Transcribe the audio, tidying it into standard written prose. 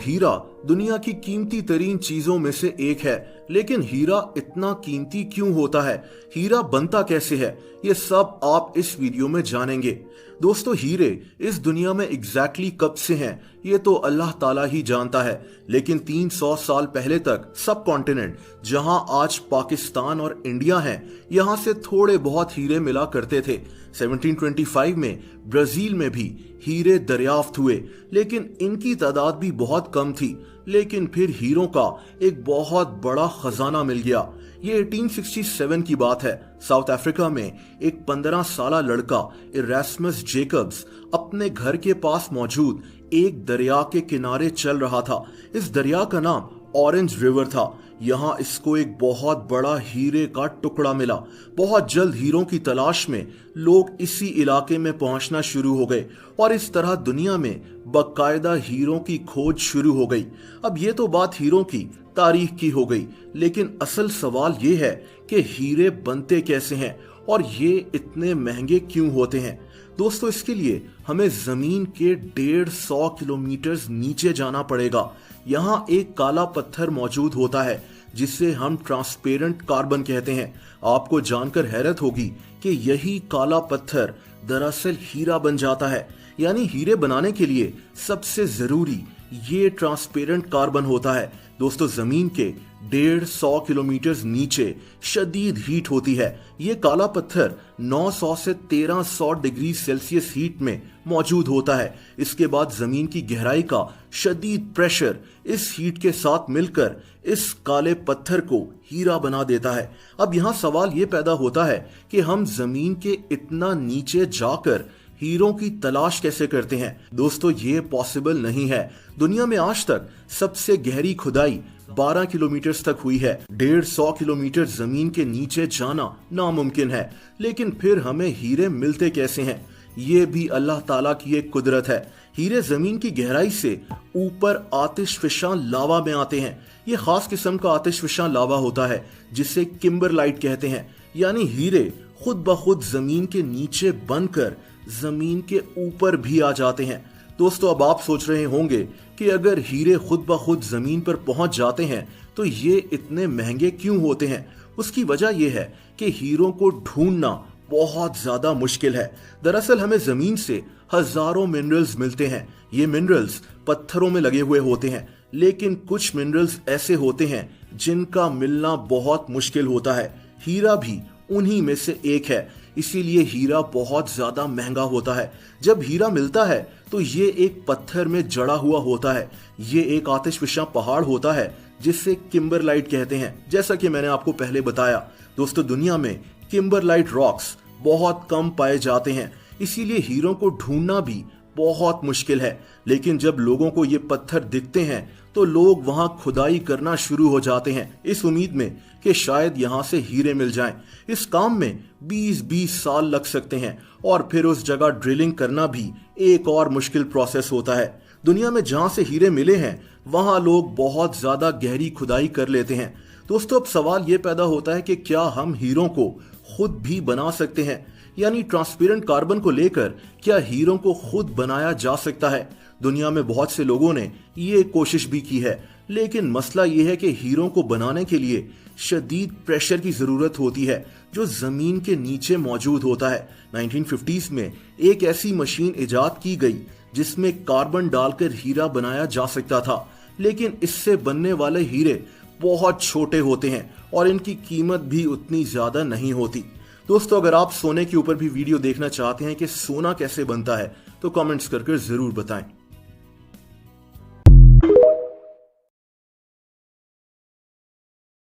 हीरा दुनिया की कीमती तरीन चीजों में से एक है, लेकिन हीरा इतना कीमती क्यों होता है? हीरा बनता कैसे है? ये सब आप इस वीडियो में जानेंगे। दोस्तों, हीरे इस दुनिया में एग्जैक्टली कब से हैं ये तो अल्लाह ताला ही जानता है, लेकिन 300 साल पहले तक सब कॉन्टिनेंट जहां आज पाकिस्तान और इंडिया है, यहां से थोड़े बहुत हीरे मिला करते थे। 1725 में ब्राजील में भी हीरे दरियाफ्त हुए, लेकिन इनकी तादाद भी बहुत कम थी। लेकिन फिर हीरों का एक बहुत बड़ा खजाना मिल गया। ये 1867 की बात है। साउथ अफ्रीका में एक 15 साल लड़का इरास्मस जेकब्स अपने घर के पास मौजूद एक दरिया के किनारे चल रहा था। इस दरिया का नाम ऑरेंज रिवर था। यहाँ इसको एक बहुत बड़ा हीरे का टुकड़ा मिला। बहुत जल्द हीरों की तलाश में लोग इसी इलाके में पहुंचना शुरू हो गए और इस तरह दुनिया में बाकायदा हीरों की खोज शुरू हो गई। अब ये तो बात हीरों की तारीख की हो गई, लेकिन असल सवाल ये है कि हीरे बनते कैसे हैं और ये इतने महंगे क्यों होते हैं। दोस्तों, इसके लिए हमें जमीन के 150 किलोमीटर नीचे जाना पड़ेगा। यहाँ एक काला पत्थर मौजूद होता है जिसे हम ट्रांसपेरेंट कार्बन कहते हैं। आपको जानकर हैरत होगी कि यही काला पत्थर दरअसल हीरा बन जाता है। यानी हीरे बनाने के लिए सबसे जरूरी ये ट्रांसपेरेंट कार्बन होता है। दोस्तों, जमीन के 150 किलोमीटर नीचे शदीद हीट होती है। ये काला पत्थर 900 से 1300 डिग्री सेल्सियस हीट में मौजूद होता है। इसके बाद जमीन की गहराई का शदीद प्रेशर इस हीट के साथ मिलकर इस काले पत्थर को हीरा बना देता है। अब यहाँ सवाल ये पैदा होता है कि हम जमीन के इतना नीचे जाकर हीरों की तलाश कैसे करते हैं। दोस्तों, ये पॉसिबल नहीं है। दुनिया में आज तक सबसे गहरी खुदाई 12 किलोमीटर तक हुई है। 150 किलोमीटर जमीन के नीचे जाना नामुमकिन है, लेकिन फिर हमें हीरे मिलते कैसे हैं? ये भी अल्लाह ताला की एक कुदरत है। हीरे जमीन की गहराई से ऊपर आतिशफिशां लावा में आते हैं। ये खास किस्म का आतिशफिशां लावा होता है जिसे किम्बरलाइट कहते हैं। यानी हीरे खुद ब खुद जमीन के नीचे बनकर जमीन के ऊपर भी आ जाते हैं। दोस्तों, अब आप सोच रहे होंगे कि अगर हीरे खुद ब खुद जमीन पर पहुंच जाते हैं तो ये इतने महंगे क्यों होते हैं? उसकी वजह यह है कि हीरों को ढूंढना बहुत ज्यादा मुश्किल है। दरअसल हमें जमीन से हजारों मिनरल्स मिलते हैं। ये मिनरल्स पत्थरों में लगे हुए होते हैं, लेकिन कुछ मिनरल्स ऐसे होते हैं जिनका मिलना बहुत मुश्किल होता है। हीरा भी उन्हीं में से एक है। इसीलिए हीरा बहुत ज्यादा महंगा होता है। जब हीरा मिलता है तो ये एक पत्थर में जड़ा हुआ होता है। ये एक आतिशफिशा पहाड़ होता है जिसे किम्बरलाइट कहते हैं। जैसा कि मैंने आपको पहले बताया, दोस्तों, दुनिया में किम्बरलाइट रॉक्स बहुत कम पाए जाते हैं, इसीलिए हीरों को ढूंढना भी बहुत मुश्किल है। लेकिन जब लोगों को ये पत्थर दिखते हैं तो लोग वहां खुदाई करना शुरू हो जाते हैं, इस उम्मीद में कि शायद यहां से हीरे मिल जाएं। इस काम में 20-20 साल लग सकते हैं और फिर उस जगह ड्रिलिंग करना भी एक और मुश्किल प्रोसेस होता है। दुनिया में जहां से हीरे मिले हैं वहां लोग बहुत ज्यादा गहरी खुदाई कर लेते हैं। दोस्तों, अब सवाल ये पैदा होता है कि क्या हम हीरों को खुद भी बना सकते हैं? यानी ट्रांसपेरेंट कार्बन को लेकर क्या हीरों को खुद बनाया जा सकता है? दुनिया में बहुत से लोगों ने ये कोशिश भी की है, लेकिन मसला ये है कि हीरों को बनाने के लिए शदीद प्रेशर की जरूरत होती है जो जमीन के नीचे मौजूद होता है। 1950s में एक ऐसी मशीन इजाद की गई जिसमें कार्बन डालकर हीरा बनाया जा सकता था, लेकिन इससे बनने वाले हीरे बहुत छोटे होते हैं और इनकी कीमत भी उतनी ज्यादा नहीं होती। दोस्तों, अगर आप सोने के ऊपर भी वीडियो देखना चाहते हैं कि सोना कैसे बनता है तो कमेंट्स करके जरूर बताएं।